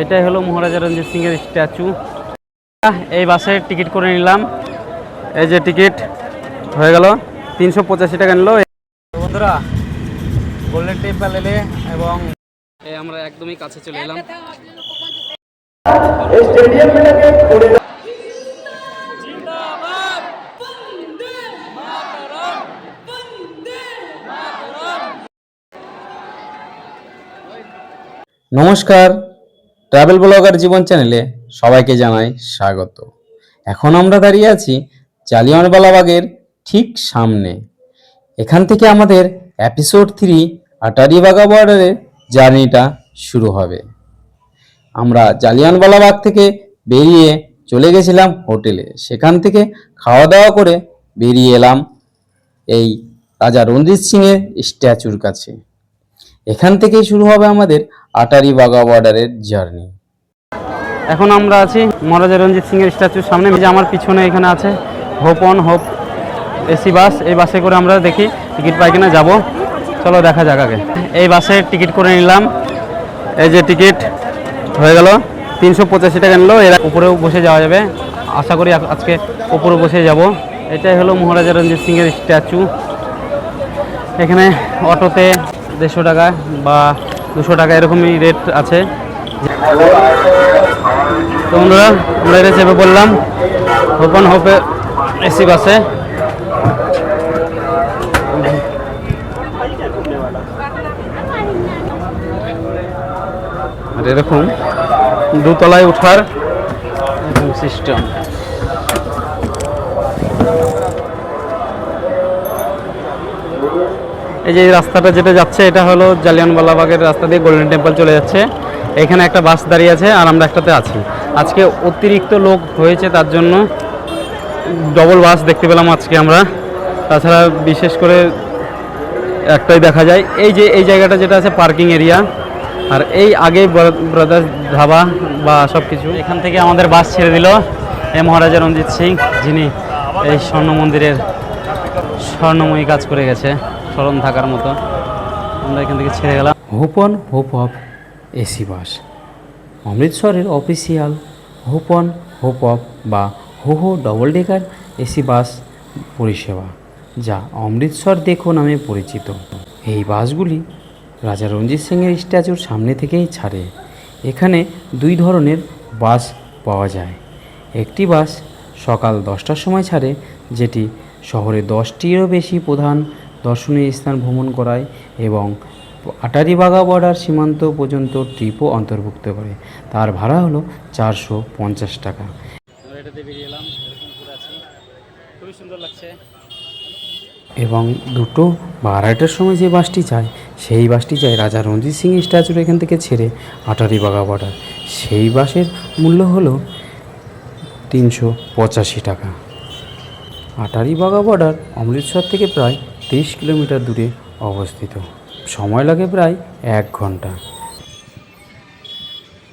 এটাই হলো মহারাজা রঞ্জিত সিং এর স্ট্যাচু। এই বাসে টিকিট করে নিলাম। এই যে টিকিট হয়ে গেল 385 টাকা নিল। বন্ধুরা গোল্ডেন টেম্পল এলে এবং আমরা একদমই কাছে চলে এলাম। নমস্কার, ট্রাভেল ব্লগার জীবন চ্যানেলে সবাইকে জানাই স্বাগত। এখন আমরা দাঁড়িয়ে আছি জালিয়ানওয়ালাবাগের ঠিক সামনে। এখান থেকে আমাদের এপিসোড 3 আটারি বাঘা বর্ডারের জার্নিটা শুরু হবে। আমরা জালিয়ানওয়ালাবাগ থেকে বেরিয়ে চলে গেছিলাম হোটেলে। সেখান থেকে খাওয়া দাওয়া করে বেরিয়ে এলাম এই রাজা রঞ্জিত সিংয়ের স্ট্যাচুর কাছে। এখান থেকেই শুরু হবে আমাদের আটারি বাঘা বর্ডারের জার্নি। এখন আমরা আছি মহারাজা রঞ্জিত সিংয়ের স্ট্যাচুর সামনে। যে আমার পিছনে এখানে আছে hope on hope AC bus. এই বাসে করে আমরা দেখি টিকিট পাই কিনা, যাবো। চলো দেখা যাক আগে। এই বাসে টিকিট করে নিলাম। এই যে টিকিট হয়ে গেল 385 টাকা নিল। এরা উপরেও বসে যাওয়া যাবে, আশা করি আজকে উপরে বসে যাব। এটাই হলো মহারাজা রঞ্জিত সিংয়ের স্ট্যাচু। এখানে অটোতে 150 টাকা বা 200 টাকা এরকমই রেট আছে। তো বন্ধুরা আমরা এটা চেপে পড়লাম ওপেন হোপে এসি বাসে। আর এরকম দোতলায় ওঠার সিস্টেম। এই যে রাস্তাটা যেটা যাচ্ছে এটা হলো জালিয়ানওয়ালাবাগের রাস্তা দিয়ে গোল্ডেন টেম্পল চলে যাচ্ছে। এখানে একটা বাস দাঁড়িয়ে আছে আর আমরা একটাতে আছি। আজকে অতিরিক্ত লোক হয়েছে, তার জন্য ডবল বাস দেখতে পেলাম আজকে আমরা। তাছাড়া বিশেষ করে একটাই দেখা যায়। এই যে এই জায়গাটা যেটা আছে পার্কিং এরিয়া, আর এই আগে ব্রাদার্স ধাবা বা সব কিছু। এখান থেকে আমাদের বাস ছেড়ে দিল এই মহারাজা রঞ্জিত সিং, যিনি এই স্বর্ণ মন্দিরের স্বর্ণময়ী কাজ করে গেছে, স্মরণ থাকার মতো। আমরা এখান থেকে ছেড়ে গেলাম। Hop on hop off AC bus, অমৃতসরের official hop on hop off বা হো ডবল ডেকার এসি বাস পরিষেবা, যা অমৃতসর দেখো নামে পরিচিত। এই বাসগুলি রাজা রঞ্জিত সিংয়ের স্ট্যাচুর সামনে থেকেই ছাড়ে। এখানে দুই ধরনের বাস পাওয়া যায়। একটি বাস সকাল 10টার সময় ছাড়ে, যেটি শহরে 10টিরও বেশি প্রধান দর্শনীয় স্থান ভ্রমণ করায় এবং আটারি বাঘা বর্ডার সীমান্ত পর্যন্ত ট্রিপও অন্তর্ভুক্ত করে। তার ভাড়া হলো 450 টাকা। এটাতে বেরিয়ে এলাম, এরকম করে আছি, খুবই সুন্দর লাগছে। এবং 2টো বা 2:30টার সময় যে বাসটি যায়, সেই বাসটি যায় রাজা রঞ্জিত সিং স্ট্যাচুর এখান থেকে ছেড়ে আটারি বাঘা বর্ডার। সেই বাসের মূল্য হলো 385 টাকা। আটারি বাঘা বর্ডার অমৃতসর থেকে প্রায় 30 কিলোমিটার দূরে অবস্থিত। সময় লাগে প্রায় 1 ঘন্টা।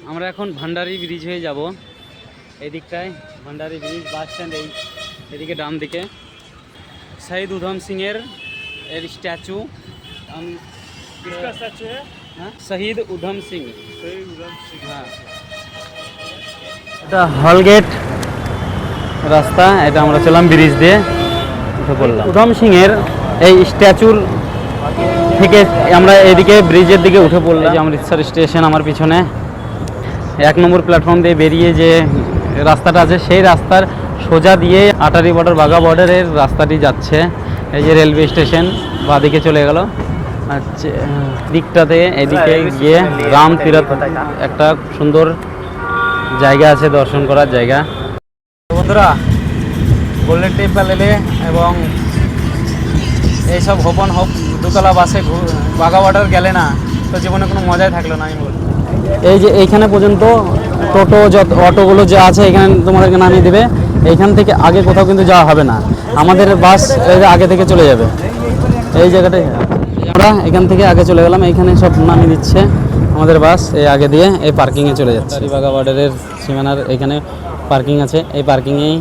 আমরা এখন ভান্ডারি ব্রিজ হয়ে যাব। এই দিকটায় ভান্ডারি ব্রিজ, বাস স্ট্যান্ড এদিকে ডান দিকে শহীদ উধম সিং এর স্ট্যাচু। হ্যাঁ, শহীদ উধম সিং। হ্যাঁ, এটা হলগেট রাস্তা। এটা আমরা চললাম ব্রিজ দিয়ে, উঠে পড়লাম। উধম সিং এর এই স্ট্যাচুর থেকে আমরা এদিকে ব্রিজের দিকে উঠে পড়লাম। যে অমৃতসর স্টেশন আমার পিছনে। 1 নম্বর প্ল্যাটফর্ম দিয়ে বেরিয়ে যে রাস্তাটা আছে, সেই রাস্তার সোজা দিয়ে আটারি বর্ডার বাঘা বর্ডারের রাস্তাটি যাচ্ছে। এই যে রেলওয়ে স্টেশন বাঁদিকে চলে গেল। আচ্ছা, দিকটাতে এদিকে গিয়ে রাম তীরথ একটা সুন্দর জায়গা আছে, দর্শন করার জায়গা। বন্ধুরা গোল্ডেন টেম্পল এলে এবং এইসব হোপ অন হোপ দোতলা বাসে বাঘা বর্ডার গেলে না, তো জীবনে কোনো মজাই থাকলো না আমি বলি। এই যে এইখানে পর্যন্ত টোটো যত অটোগুলো যা আছে এখানে তোমাদেরকে নামিয়ে দেবে। এইখান থেকে আগে কোথাও কিন্তু যাওয়া হবে না, আমাদের বাস আগে থেকে চলে যাবে। এই জায়গাটায় আমরা এখান থেকে আগে চলে গেলাম। এইখানে সব নামিয়ে দিচ্ছে আমাদের বাস। এই আগে দিয়ে এই পার্কিংয়ে চলে যাচ্ছে। বাঘা বর্ডারের সীমানার এখানে পার্কিং আছে, এই পার্কিংয়েই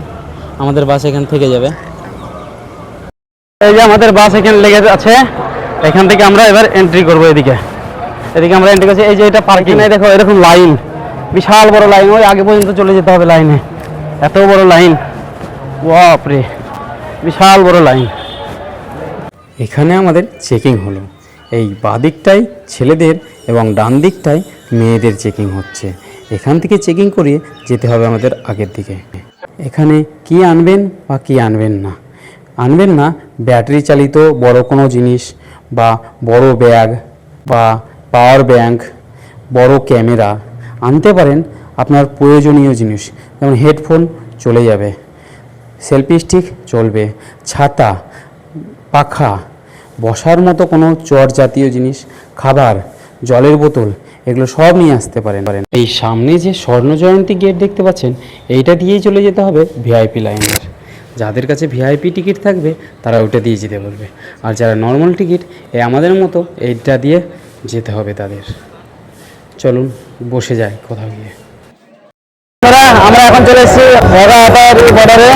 আমাদের বাস এখান থেকে যাবে। এই যে আমাদের বাস এখানে লেগে আছে, এখান থেকে আমরা এবার এন্ট্রি করবো। এদিকে আমরা এন্ট্রি করছি। এই যে এটা পার্কিং, দেখো এরকম লাইন বিশাল বড় লাইন, ওই আগে পর্যন্ত চলে যেতে হবে লাইনে, এত বড় লাইন, বাপরে বিশাল বড় লাইন। এখানে আমাদের চেকিং হলো, এই বাঁ দিকটায় ছেলেদের এবং ডান দিকটায় মেয়েদের চেকিং হচ্ছে। এখান থেকে চেকিং করিয়ে যেতে হবে আমাদের আগের দিকে। এখানে কি আনবেন বা কি আনবেন না, আনবেন না ব্যাটারি চালিত বড় কোনো জিনিস বা বড় ব্যাগ বা পাওয়ার ব্যাংক, বড় ক্যামেরা আনতে পারেন। আপনার প্রয়োজনীয় জিনিস যেমন হেডফোন চলে যাবে, সেলফি স্টিক চলবে, ছাতা, পাখা, বসার মতো কোনো চট জাতীয় জিনিস, খাবার, জলের বোতল, এগুলো সব নিয়ে আসতে পারেন। এই সামনে যে স্বর্ণ জয়ন্তী গেট দেখতে পাচ্ছেন, এইটা দিয়েই চলে যেতে হবে ভিআইপি লাইনের। যাদের কাছে ভিআইপি টিকিট থাকবে তারা ওটা দিয়ে যেতে পারবে, আর যারা নর্মাল টিকিট এই আমাদের মতো এইটা দিয়ে যেতে হবে তাদের। চলুন বসে যাই কোথাও গিয়ে। আমরা এখন চলে এসেছি বর্ডারে।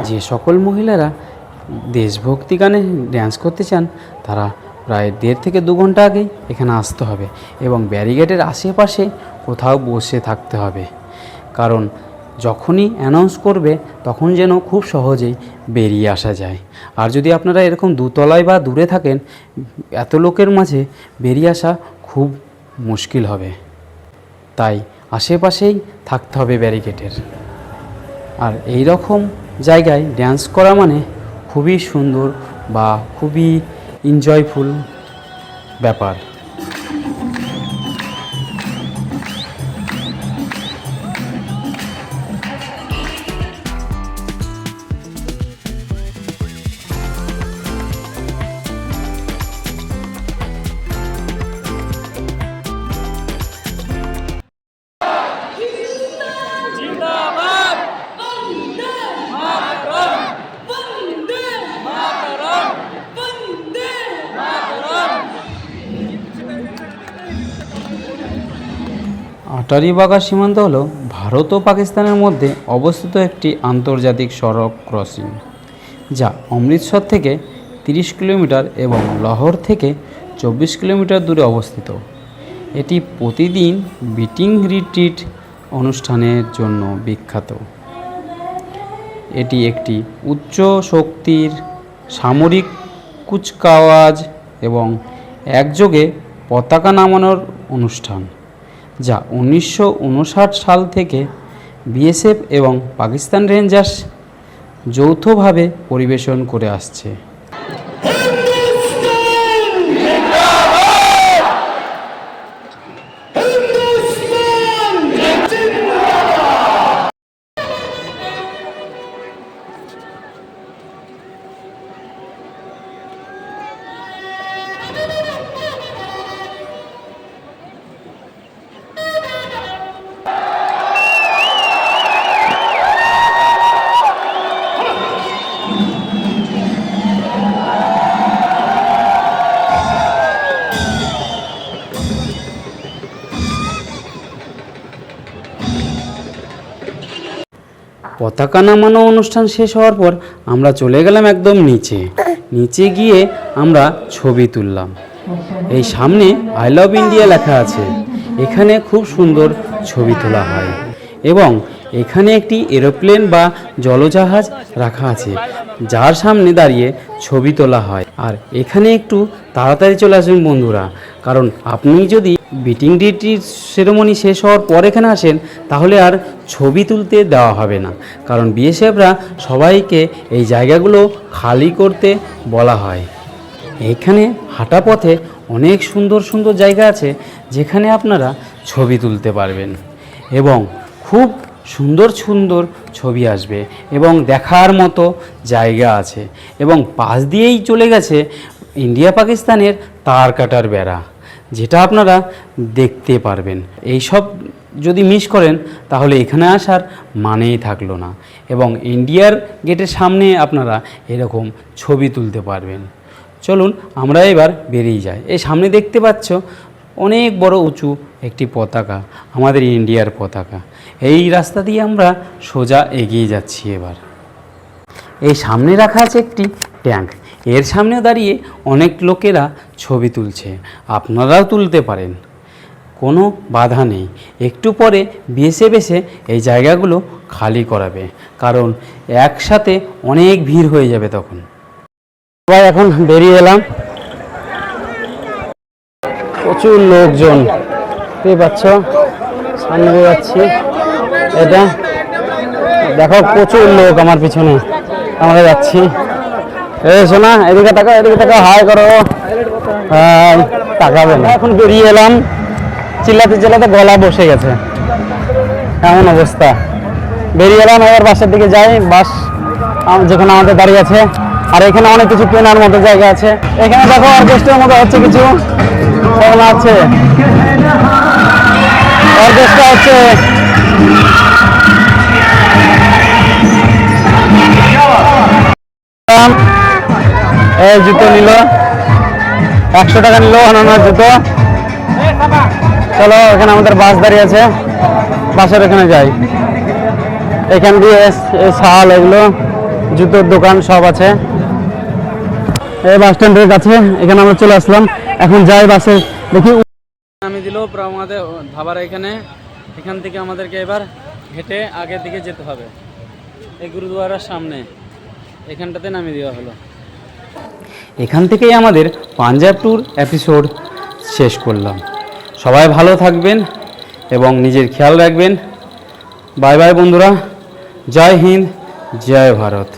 যে সকল মহিলারা দেশভক্তি গানে ড্যান্স করতে চান তারা প্রায় 1.5 থেকে 2 ঘন্টা আগেই এখানে আসতে হবে এবং ব্যারিকেডের আশেপাশে কোথাও বসে থাকতে হবে, কারণ যখনই অ্যানাউন্স করবে তখন যেন খুব সহজেই বেরিয়ে আসা যায়। আর যদি আপনারা এরকম দোতলায় বা দূরে থাকেন, এত লোকের মাঝে বেরিয়ে আসা খুব মুশকিল হবে, তাই আশেপাশেই থাকতে হবে ব্যারিকেডের। আর এই রকম জায়গায় ড্যান্স করা মানে খুবই সুন্দর বা খুবই এনজয়ফুল ব্যাপার। আটারিবাগা সীমান্ত হলো ভারত ও পাকিস্তানের মধ্যে অবস্থিত একটি আন্তর্জাতিক সড়ক ক্রসিং, যা অমৃতসর থেকে 30 কিলোমিটার এবং লাহোর থেকে 24 কিলোমিটার দূরে অবস্থিত। এটি প্রতিদিন বিটিং রিট্রিট অনুষ্ঠানের জন্য বিখ্যাত। এটি একটি উচ্চ শক্তির সামরিক কুচকাওয়াজ এবং একযোগে পতাকা নামানোর অনুষ্ঠান, যা 1959 সাল থেকে বিএসএফ এবং পাকিস্তান রেঞ্জার্স যৌথভাবে পরিবেশন করে আসছে। পতাকা নামানো অনুষ্ঠান শেষ হওয়ার পর আমরা চলে গেলাম একদম নিচে গিয়ে আমরা ছবি তুললাম। এই সামনে আই লাভ ইন্ডিয়া লেখা আছে, এখানে খুব সুন্দর ছবি তোলা হয় এবং এখানে একটি এরোপ্লেন বা জলজাহাজ রাখা আছে যার সামনে দাঁড়িয়ে ছবি তোলা হয়। আর এখানে একটু তাড়াতাড়ি চলে আসবেন বন্ধুরা, কারণ আপনি যদি বিটিং রিট্রিট সেরেমনি শেষ হওয়ার পর এখানে আসেন তাহলে আর ছবি তুলতে দেওয়া হবে না, কারণ বিএসএফরা সবাইকে এই জায়গাগুলো খালি করতে বলা হয়। এখানে হাঁটা পথে অনেক সুন্দর সুন্দর জায়গা আছে যেখানে আপনারা ছবি তুলতে পারবেন এবং খুব সুন্দর সুন্দর ছবি আসবে এবং দেখার মতো জায়গা আছে এবং পাশ দিয়েই চলে গেছে ইন্ডিয়া পাকিস্তানের তার কাটার বেড়া, যেটা আপনারা দেখতে পারবেন। এই সব যদি মিস করেন তাহলে এখানে আসার মানেই থাকলো না এবং ইন্ডিয়ার গেটের সামনে আপনারা এরকম ছবি তুলতে পারবেন। চলুন আমরা এবার বেরিয়ে যাই। এই সামনে দেখতে পাচ্ছ অনেক বড় উঁচু একটি পতাকা, আমাদের ইন্ডিয়ার পতাকা। এই রাস্তা দিয়ে আমরা সোজা এগিয়ে যাচ্ছি। এবার এই সামনে রাখা আছে একটি ট্যাঙ্ক, এর সামনে দাঁড়িয়ে অনেক লোকেরা ছবি তুলছে, আপনারাও তুলতে পারেন, কোনো বাধা নেই। একটু পরে বিএসএফ এই জায়গাগুলো খালি করাবে, কারণ একসাথে অনেক ভিড় হয়ে যাবে তখন। সবাই এখন বেরিয়ে এলাম, প্রচুর লোকজন দেখতে পাচ্ছ, সামনে দিয়ে যাচ্ছি। এটা দেখো প্রচুর লোক আমার পিছনে, আমরা যাচ্ছি। এই শোনা, এদিকে টাকা, এদিকে টাকা, হাই করো, হাই, তাকাবে না। এখন বেরিয়ে এলাম, চিল্লাতে চিল্লাতে গলা বসে গেছে, এমন অবস্থা। বেরিয়ে এলাম, এবার বাসের দিকে যাই। বাস যেখানে আমাদের দাঁড়িয়ে আছে, আর এখানে অনেক কিছু কেনার মতো জায়গা আছে। এখানে দেখো অর্কেস্ট্রার মতো হচ্ছে, কিছু আছে, অর্কেস্ট্রা হচ্ছে। এই জুতো নিল 100 টাকা নিল, অনার জুতো। চলো, এখানে আমাদের বাস দাঁড়িয়ে আছে, বাসের এখানে যাই। এখান দিয়ে শাল, এগুলো জুতোর দোকান সব আছে। এই বাস স্ট্যান্ডের কাছে এখানে আমরা চলে আসলাম। এখন যাই বাসে, দেখি নামিয়ে দিল আমাদের ধাবার এখানে। এখান থেকে আমাদেরকে এবার হেঁটে আগের দিকে যেতে হবে, এই গুরুদুয়ারার সামনে এখানটাতে নামিয়ে দেওয়া হলো। এখান থেকেই আমাদের পাঞ্জাব ট্যুর এপিসোড শেষ করলাম। সবাই ভালো থাকবেন এবং নিজের খেয়াল রাখবেন। বাই বাই বন্ধুরা, জয় হিন্দ, জয় ভারত।